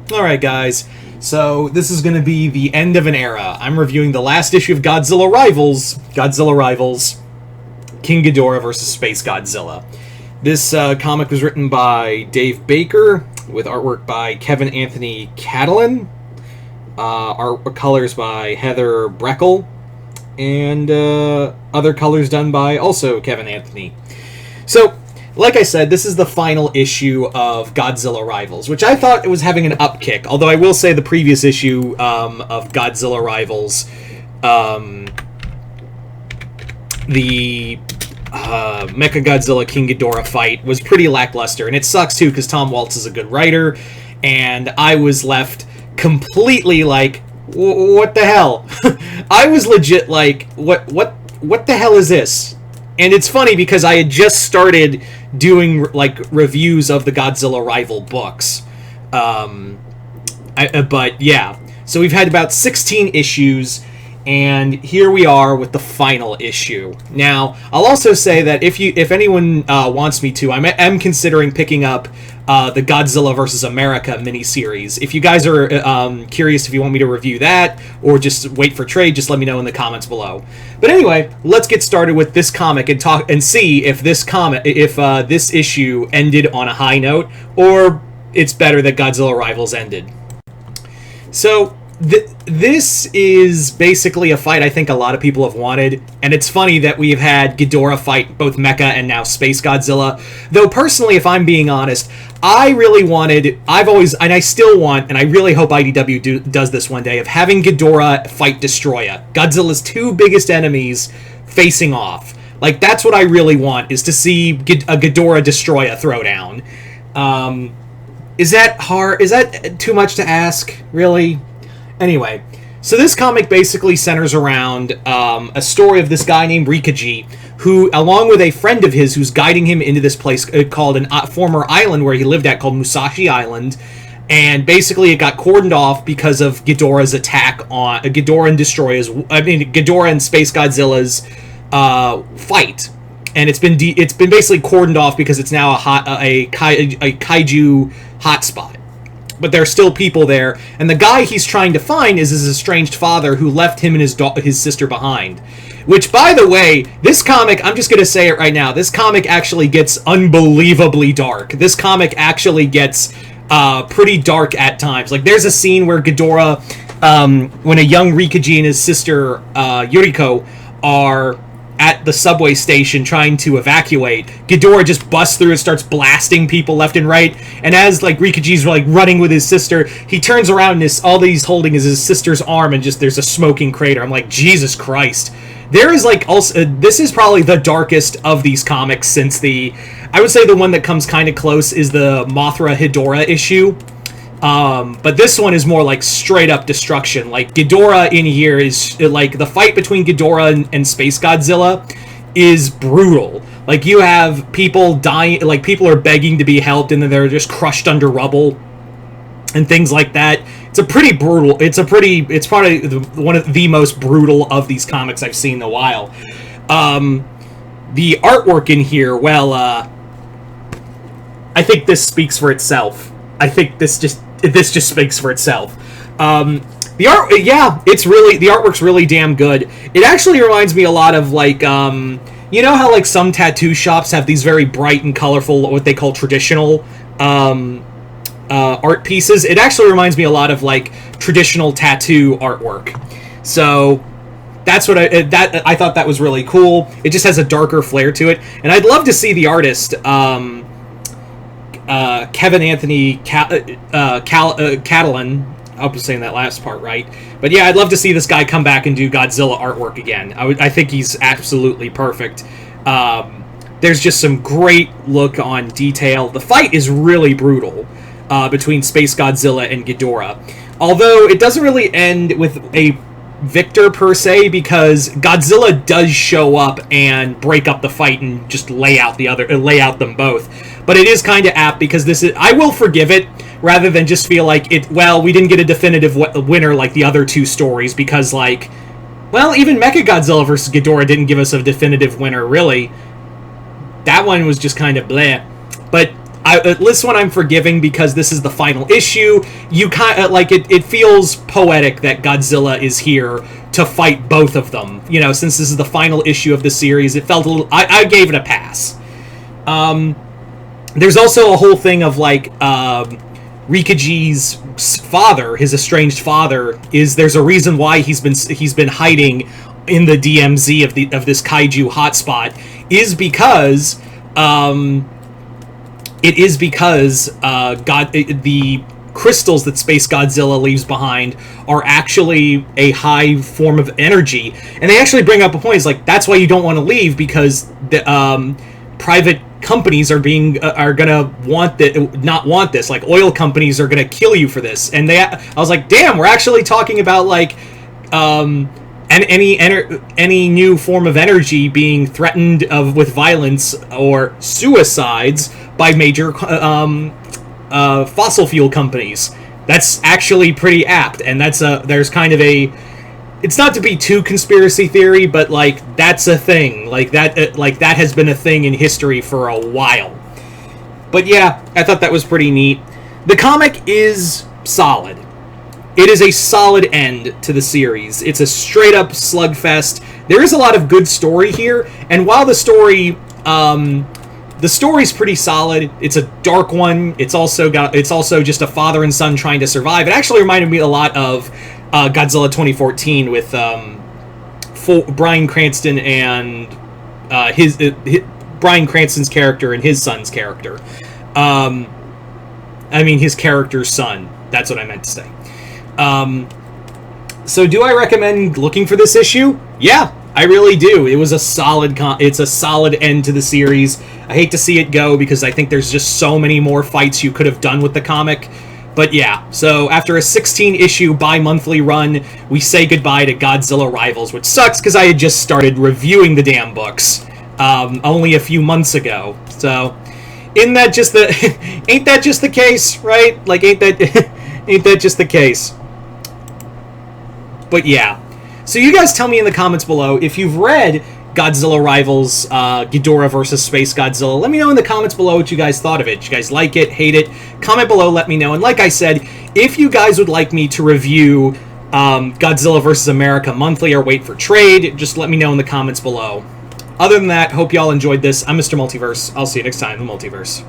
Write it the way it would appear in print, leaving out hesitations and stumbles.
Alright guys, so this is going to be the end of an era. I'm reviewing the last issue of Godzilla Rivals, King Ghidorah vs. SpaceGodzilla. This comic was written by Dave Baker, with artwork by Kevin Anthony Catalan, art colors by Heather Breckel, and other colors done by also Kevin Anthony. So, like I said, this is the final issue of Godzilla Rivals, which I thought it was having an upkick. Although I will say the previous issue of Godzilla Rivals, the Mechagodzilla King Ghidorah fight was pretty lackluster. And it sucks, too, because Tom Waltz is a good writer. And I was left completely like, what the hell? I was legit like, what the hell is this? And it's funny because I had just started doing like reviews of the Godzilla Rival books. But yeah, so we've had about 16 issues, and here we are with the final issue. Now, I'll also say that if anyone wants me to, I'm considering picking up the Godzilla vs. America miniseries. If you guys are curious if you want me to review that, or just wait for trade, just let me know in the comments below. But anyway, let's get started with this comic and talk and see if this this issue ended on a high note, or it's better that Godzilla Rivals ended. So this is basically a fight I think a lot of people have wanted, and it's funny that we've had Ghidorah fight both Mecha and now SpaceGodzilla. Though personally, if I'm being honest, I really wanted, and I still want, and I really hope IDW does this one day, of having Ghidorah fight Destroya, Godzilla's two biggest enemies, facing off. Like, that's what I really want, is to see a Ghidorah Destroya throwdown. Is that hard? Is that too much to ask, really? Anyway, so this comic basically centers around a story of this guy named Rikaji, who, along with a friend of his who's guiding him into this place called a former island where he lived at, called Musashi Island, and basically it got cordoned off because of Ghidorah's attack on Ghidorah and SpaceGodzilla's fight, and it's been basically cordoned off because it's now a kaiju hotspot. But there are still people there, and the guy he's trying to find is his estranged father, who left him and his sister behind. Which, by the way, this comic, I'm just going to say it right now, this comic actually gets unbelievably dark. This comic actually gets pretty dark at times. Like, there's a scene where Ghidorah, when a young Rikaji and his sister Yuriko are at the subway station trying to evacuate, Ghidorah just busts through and starts blasting people left and right. And as like Rikaji's like running with his sister, he turns around and all that he's holding is his sister's arm, and just there's a smoking crater. I'm like, Jesus Christ. There is like also this is probably the darkest of these comics since I would say the one that comes kind of close is the Mothra Hedorah issue. But this one is more like straight up destruction. Like, Ghidorah in here is like the fight between Ghidorah and SpaceGodzilla is brutal. Like, you have people dying, like people are begging to be helped, and then they're just crushed under rubble and things like that. It's probably one of the most brutal of these comics I've seen in a while. The artwork in here, well, I think this speaks for itself. I think this just speaks for itself. The artwork's really damn good. It actually reminds me a lot of like, you know how like some tattoo shops have these very bright and colorful, what they call traditional art pieces. It actually reminds me a lot of like traditional tattoo artwork. So that's what I thought that was really cool. It just has a darker flair to it, and I'd love to see the artist. Kevin Anthony Catalan, I hope I'm saying that last part right. But yeah, I'd love to see this guy come back and do Godzilla artwork again. I think he's absolutely perfect. There's just some great look on detail. The fight is really brutal between SpaceGodzilla and Ghidorah. Although it doesn't really end with a victor per se, because Godzilla does show up and break up the fight and just lay out them both. But it is kind of apt because I will forgive it rather than just feel like we didn't get a definitive winner like the other two stories, because like, well, even Mechagodzilla vs. Ghidorah didn't give us a definitive winner, really. That one was just kind of bleh. But this one I'm forgiving because this is the final issue. You kind of like it feels poetic that Godzilla is here to fight both of them. You know, since this is the final issue of the series, it felt a little. I gave it a pass. There's also a whole thing of like Rikaji's father, his estranged father, there's a reason why he's been hiding in the DMZ of this kaiju hotspot is because the crystals that SpaceGodzilla leaves behind are actually a high form of energy, and they actually bring up a point. It's like that's why you don't want to leave, because the private companies are gonna not want this. Like oil companies are gonna kill you for this, and I was like, damn, we're actually talking about like any new form of energy being threatened with violence or suicides by major fossil fuel companies. That's actually pretty apt, and there's kind of a. It's not to be too conspiracy theory, but like that's a thing. Like that has been a thing in history for a while. But yeah, I thought that was pretty neat. The comic is solid. It is a solid end to the series. It's a straight up slugfest. There is a lot of good story here, and while the story's pretty solid, it's a dark one. It's also just a father and son trying to survive. It actually reminded me a lot of Godzilla 2014 with Bryan Cranston and Bryan Cranston's character and his son's character. His character's son. That's what I meant to say. So do I recommend looking for this issue? Yeah, I really do. It was a solid it's a solid end to the series. I hate to see it go because I think there's just so many more fights you could have done with the comic. But yeah, so after a 16-issue bi-monthly run, we say goodbye to Godzilla Rivals, which sucks because I had just started reviewing the damn books only a few months ago. So, ain't that just the case, right? Like, ain't that just the case? But yeah. So you guys tell me in the comments below if you've read Godzilla Rivals, Ghidorah versus SpaceGodzilla. Let me know in the comments below what you guys thought of it. Did you guys like it, hate it? Comment below, let me know. And like I said, if you guys would like me to review Godzilla vs. America monthly or wait for trade, just let me know in the comments below. Other than that, hope y'all enjoyed this. I'm Mr. Multiverse. I'll see you next time in the Multiverse.